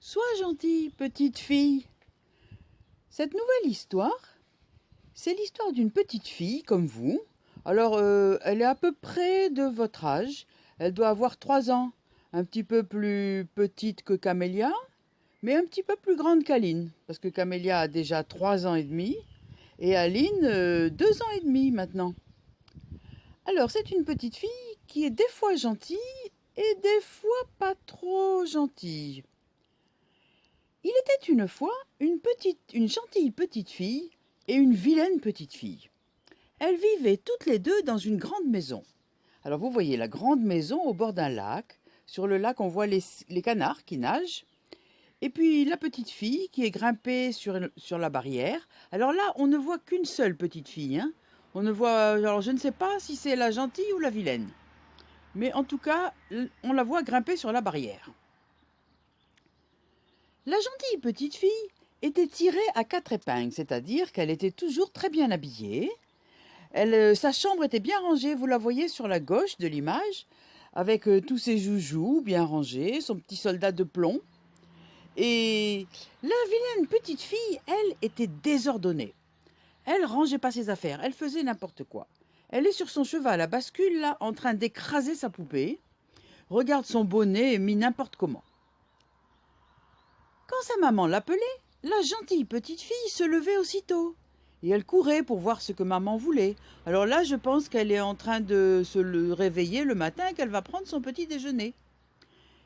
Sois gentille, petite fille. Cette nouvelle histoire, c'est l'histoire d'une petite fille comme vous. Alors, elle est à peu près de votre âge. Elle doit avoir 3 ans. Un petit peu plus petite que Camélia, mais un petit peu plus grande qu'Aline. Parce que Camélia a déjà 3 ans et demi et Aline, 2 ans et demi maintenant. Alors, c'est une petite fille qui est des fois gentille et des fois pas trop gentille. Il était une fois une gentille petite fille et une vilaine petite fille. Elles vivaient toutes les deux dans une grande maison. Alors vous voyez la grande maison au bord d'un lac. Sur le lac, on voit les canards qui nagent. Et puis la petite fille qui est grimpée sur la barrière. Alors là, on ne voit qu'une seule petite fille, hein. On ne voit, alors je ne sais pas si c'est la gentille ou la vilaine. Mais en tout cas, on la voit grimper sur la barrière. La gentille petite fille était tirée à 4 épingles, c'est-à-dire qu'elle était toujours très bien habillée. Sa chambre était bien rangée, vous la voyez sur la gauche de l'image, avec tous ses joujoux bien rangés, son petit soldat de plomb. Et la vilaine petite fille, elle, était désordonnée. Elle rangeait pas ses affaires, elle faisait n'importe quoi. Elle est sur son cheval à bascule, là, en train d'écraser sa poupée, regarde son bonnet mis n'importe comment. Quand sa maman l'appelait, la gentille petite fille se levait aussitôt. Et elle courait pour voir ce que maman voulait. Alors là, je pense qu'elle est en train de réveiller le matin et qu'elle va prendre son petit déjeuner.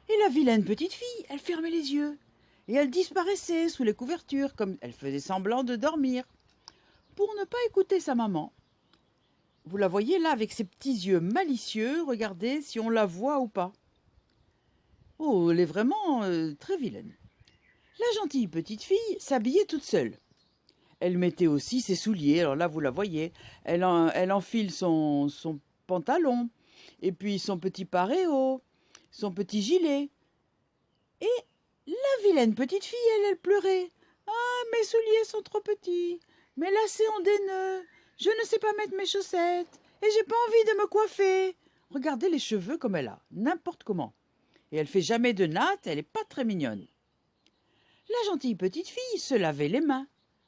Et la vilaine petite fille, elle fermait les yeux. Et elle disparaissait sous les couvertures, comme elle faisait semblant de dormir, pour ne pas écouter sa maman. Vous la voyez là avec ses petits yeux malicieux, regardez si on la voit ou pas. Oh, elle est vraiment très vilaine. La gentille petite fille s'habillait toute seule. Elle mettait aussi ses souliers, alors là vous la voyez, elle enfile son pantalon, et puis son petit paréo, son petit gilet. Et la vilaine petite fille, elle pleurait. Ah, mes souliers sont trop petits, mes lacets ont des nœuds, je ne sais pas mettre mes chaussettes, et j'ai pas envie de me coiffer. Regardez les cheveux comme elle a, n'importe comment. Et elle fait jamais de natte, elle est pas très mignonne. La gentille petite fille se lavait les mains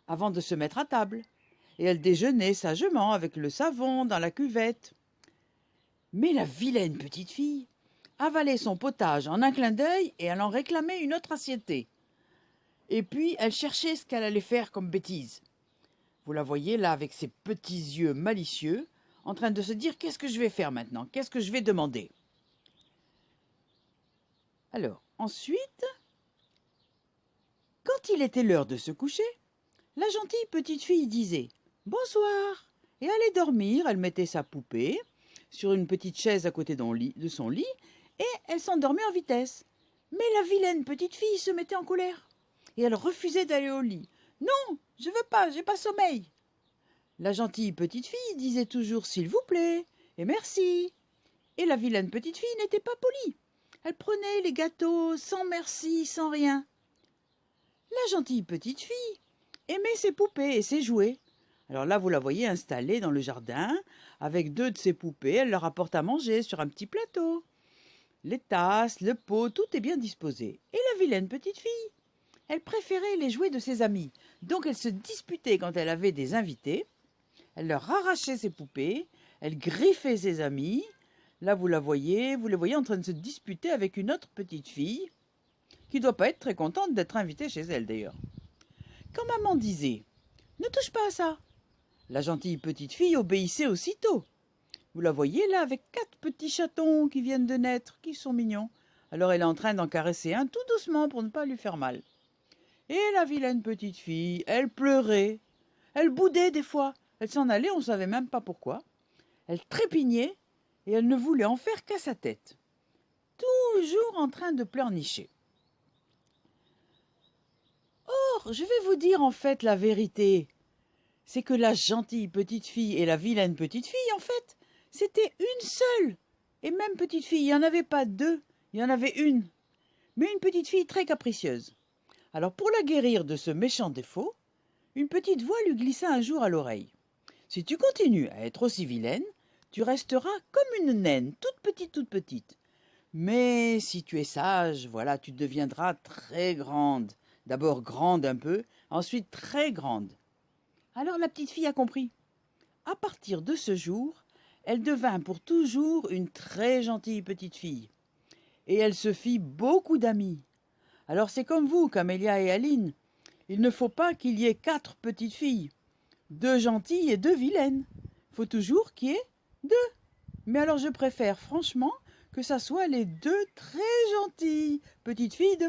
avant de se mettre à table, et elle déjeunait sagement avec le savon dans la cuvette. Mais la vilaine petite fille avalait son potage en un clin d'œil et elle en réclamait une autre assiette. Et puis elle cherchait ce qu'elle allait faire comme bêtise. Vous la voyez là avec ses petits yeux malicieux, en train de se dire qu'est-ce que je vais faire maintenant, qu'est-ce que je vais demander. Alors, ensuite, quand il était l'heure de se coucher, la gentille petite fille disait « Bonsoir » et allait dormir. Elle mettait sa poupée sur une petite chaise à côté de son lit et elle s'endormait en vitesse. Mais la vilaine petite fille se mettait en colère et elle refusait d'aller au lit. « Non, je veux pas, j'ai pas sommeil !» La gentille petite fille disait toujours « S'il vous plaît » et « Merci ». Et la vilaine petite fille n'était pas polie. Elle prenait les gâteaux sans merci, sans rien. La gentille petite fille aimait ses poupées et ses jouets. Alors là, vous la voyez installée dans le jardin, avec 2 de ses poupées, elle leur apporte à manger sur un petit plateau. Les tasses, le pot, tout est bien disposé. Et la vilaine petite fille, elle préférait les jouets de ses amis. Donc elle se disputait quand elle avait des invités. Elle leur arrachait ses poupées, elle griffait ses amis. Là, vous les voyez en train de se disputer avec une autre petite fille, qui ne doit pas être très contente d'être invitée chez elle d'ailleurs. Quand maman disait « Ne touche pas à ça », la gentille petite fille obéissait aussitôt. Vous la voyez là avec 4 petits chatons qui viennent de naître, qui sont mignons. Alors elle est en train d'en caresser un tout doucement pour ne pas lui faire mal. Et la vilaine petite fille, elle pleurait. Elle boudait des fois. Elle s'en allait, on ne savait même pas pourquoi. Elle trépignait et elle ne voulait en faire qu'à sa tête. Toujours en train de pleurnicher. Or, je vais vous dire en fait la vérité. C'est que la gentille petite fille et la vilaine petite fille, en fait, c'était une seule. Et même petite fille, il n'y en avait pas 2, il y en avait une. Mais une petite fille très capricieuse. Alors pour la guérir de ce méchant défaut, une petite voix lui glissa un jour à l'oreille. Si tu continues à être aussi vilaine, tu resteras comme une naine, toute petite, toute petite. Mais si tu es sage, voilà, tu deviendras très grande. D'abord grande un peu, ensuite très grande. » Alors la petite fille a compris. À partir de ce jour, elle devint pour toujours une très gentille petite fille. Et elle se fit beaucoup d'amis. Alors c'est comme vous, Camélia et Aline. Il ne faut pas qu'il y ait 4 petites filles. 2 gentilles et 2 vilaines. Faut toujours qu'il y ait 2. Mais alors je préfère franchement que ça soit les 2 très gentilles petites filles de